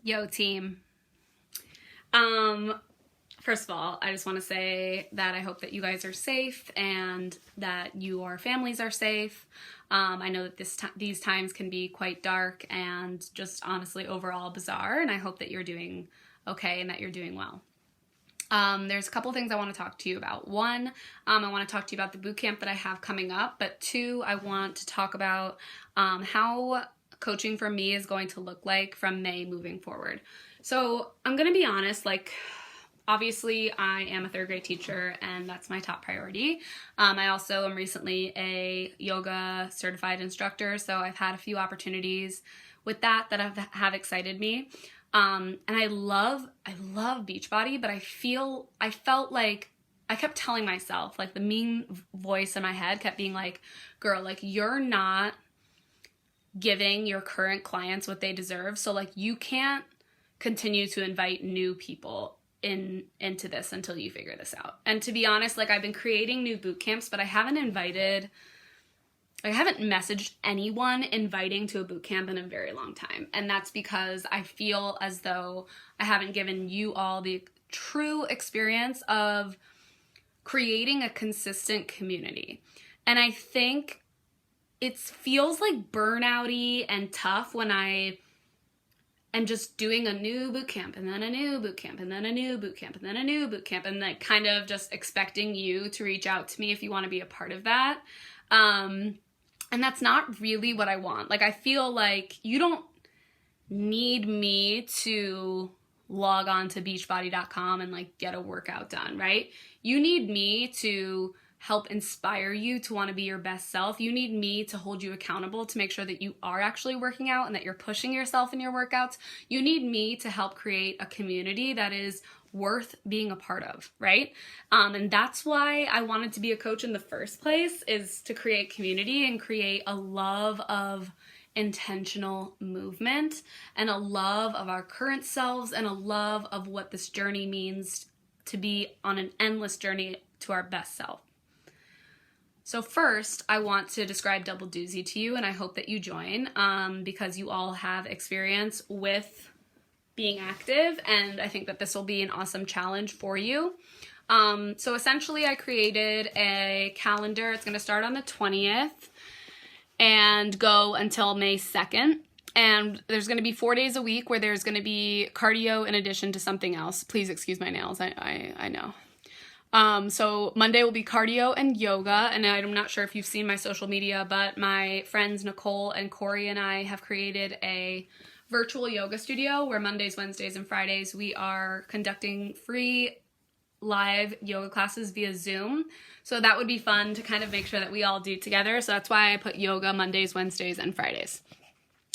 Yo, team. First of all, I just want to say that I hope that you guys are safe and that your families are safe. I know that these times can be quite dark and just honestly overall bizarre, and I hope that you're doing okay and that you're doing well. There's a couple things I want to talk to you about. One, I want to talk to you about the boot camp that I have coming up, but two, I want to talk about how coaching for me is going to look like from May moving forward. So I'm going to be honest, obviously I am a third grade teacher and that's my top priority. I also am recently a yoga certified instructor, so I've had a few opportunities with that have excited me. And I love Beachbody, but I felt like I kept telling myself, the mean voice in my head kept being like, girl, you're not giving your current clients what they deserve. So you can't continue to invite new people into this until you figure this out. And to be honest, I've been creating new boot camps, but I haven't messaged anyone inviting to a boot camp in a very long time. And that's because I feel as though I haven't given you all the true experience of creating a consistent community. And I think it feels burnout-y and tough when I am just doing a new boot camp and then a new boot camp and then a new boot camp and then a new boot camp and kind of just expecting you to reach out to me if you want to be a part of that. And that's not really what I want. I feel like you don't need me to log on to beachbody.com and get a workout done, right? You need me to help inspire you to want to be your best self. You need me to hold you accountable to make sure that you are actually working out and that you're pushing yourself in your workouts. You need me to help create a community that is worth being a part of, right? And that's why I wanted to be a coach in the first place, is to create community and create a love of intentional movement and a love of our current selves and a love of what this journey means to be on an endless journey to our best self. So first, I want to describe Double Doozy to you, and I hope that you join because you all have experience with being active, and I think that this will be an awesome challenge for you. So essentially, I created a calendar. It's going to start on the 20th and go until May 2nd. And there's going to be 4 days a week where there's going to be cardio in addition to something else. Please excuse my nails. I know. So Monday will be cardio and yoga, and I'm not sure if you've seen my social media, but my friends Nicole and Corey and I have created a virtual yoga studio where Mondays, Wednesdays, and Fridays we are conducting free live yoga classes via Zoom. So that would be fun to kind of make sure that we all do together. So that's why I put yoga Mondays, Wednesdays, and Fridays.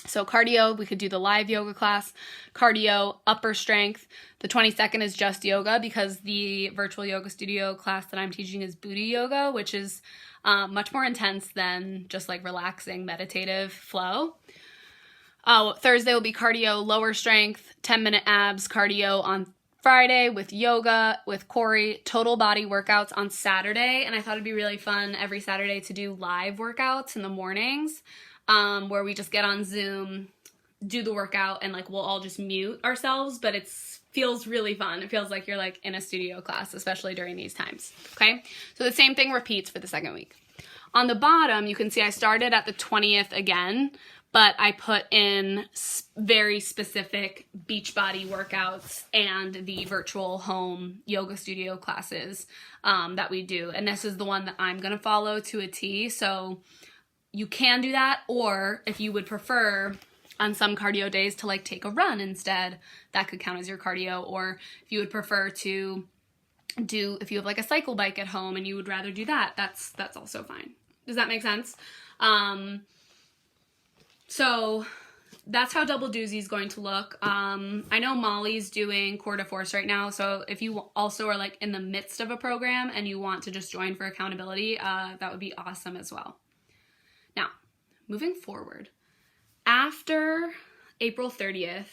So cardio, we could do the live yoga class, cardio, upper strength. The 22nd is just yoga because the virtual yoga studio class that I'm teaching is booty yoga, which is much more intense than just relaxing meditative flow. Thursday will be cardio, lower strength, 10-minute abs, cardio on Friday with yoga with Corey, total body workouts on Saturday. And I thought it'd be really fun every Saturday to do live workouts in the mornings. Where we just get on Zoom, do the workout, and we'll all just mute ourselves, but it feels really fun. It feels like you're in a studio class, especially during these times, okay? So the same thing repeats for the second week. On the bottom, you can see I started at the 20th again, but I put in very specific Beachbody workouts and the virtual home yoga studio classes that we do, and this is the one that I'm going to follow to a T, so you can do that, or if you would prefer on some cardio days to take a run instead, that could count as your cardio, or if you would prefer to if you have a cycle bike at home and you would rather do that, that's also fine. Does that make sense? So that's how Double Doozy is going to look. I know Molly's doing Core de Force right now, so if you also are in the midst of a program and you want to just join for accountability, that would be awesome as well. Now, moving forward, after April 30th,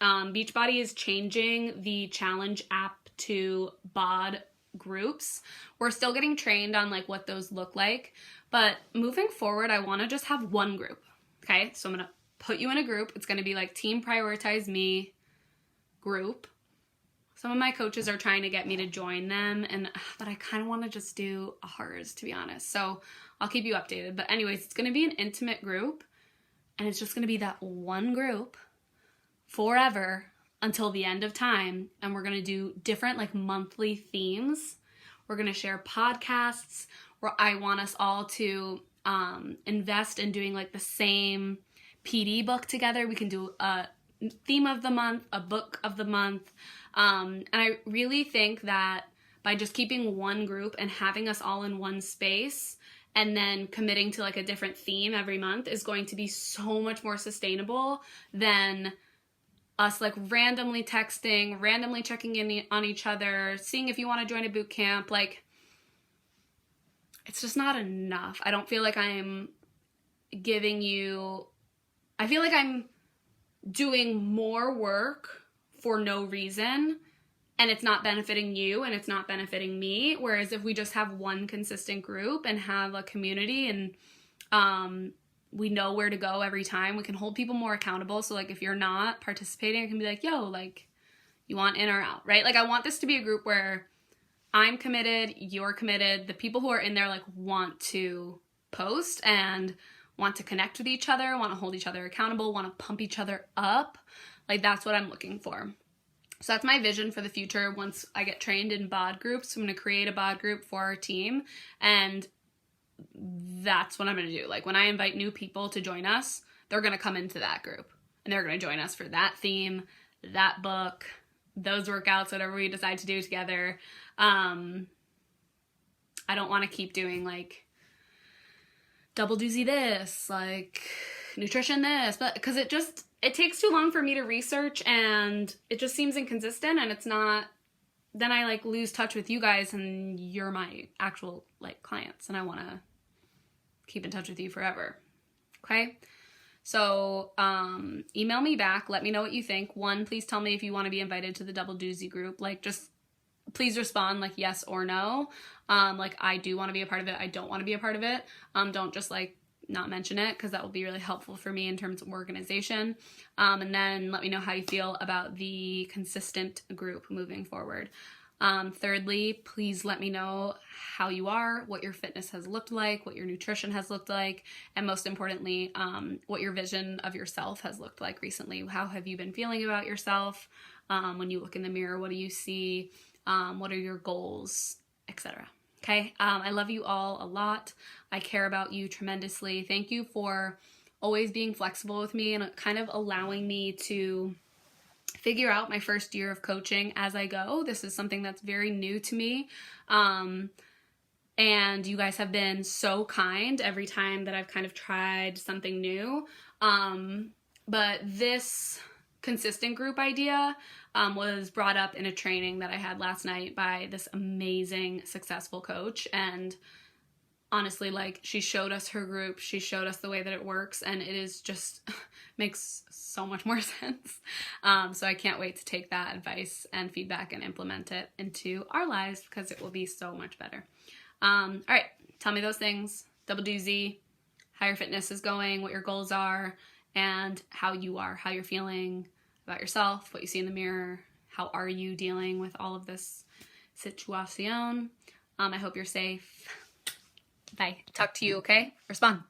Beachbody is changing the challenge app to BOD groups. We're still getting trained on what those look like, but moving forward, I want to just have one group, okay? So I'm going to put you in a group. It's going to be Team Prioritize Me, group. Some of my coaches are trying to get me to join them, but I kind of want to just do ours, to be honest. So I'll keep you updated. But anyways, it's going to be an intimate group, and it's just going to be that one group forever until the end of time. And we're going to do different like monthly themes. We're going to share podcasts where I want us all to invest in doing like the same PD book together. We can do a theme of the month, a book of the month. And I really think that by just keeping one group and having us all in one space and then committing to like a different theme every month is going to be so much more sustainable than us like randomly texting, randomly checking in on each other, seeing if you want to join a boot camp. Like, it's just not enough. I don't feel like I'm giving you, I feel like I'm doing more work for no reason, and it's not benefiting you and it's not benefiting me. Whereas if we just have one consistent group and have a community and we know where to go every time, we can hold people more accountable. So like if you're not participating, I can be like, yo, like, you want in or out, right? Like I want this to be a group where I'm committed, you're committed, the people who are in there like want to post and want to connect with each other, want to hold each other accountable, want to pump each other up. Like that's what I'm looking for. So that's my vision for the future. Once I get trained in BOD groups, I'm going to create a BOD group for our team. And that's what I'm going to do. Like when I invite new people to join us, they're going to come into that group and they're going to join us for that theme, that book, those workouts, whatever we decide to do together. I don't want to keep doing like double doozy this, like nutrition this, but because it takes too long for me to research and it just seems inconsistent, and it's not, then I like lose touch with you guys and you're my actual like clients and I want to keep in touch with you forever. Okay. So, email me back. Let me know what you think. One, please tell me if you want to be invited to the Double Doozy group. Like just please respond like yes or no. Like I do want to be a part of it. I don't want to be a part of it. Don't just like not mention it, because that will be really helpful for me in terms of organization. And then let me know how you feel about the consistent group moving forward. Thirdly, please let me know how you are, what your fitness has looked like, what your nutrition has looked like, and most importantly, what your vision of yourself has looked like recently. How have you been feeling about yourself? When you look in the mirror, what do you see? What are your goals, etc. Okay. I love you all a lot. I care about you tremendously. Thank you for always being flexible with me and kind of allowing me to figure out my first year of coaching as I go. This is something that's very new to me. And you guys have been so kind every time that I've kind of tried something new. But this consistent group idea was brought up in a training that I had last night by this amazing, successful coach. And honestly, like, she showed us her group, she showed us the way that it works, and it is just makes so much more sense. So I can't wait to take that advice and feedback and implement it into our lives, because it will be so much better. All right, tell me those things. Double Doozy, how your fitness is going, what your goals are, and how you are, how you're feeling about yourself, what you see in the mirror, how are you dealing with all of this situation. I hope you're safe. Bye. Talk to you, okay? Respond.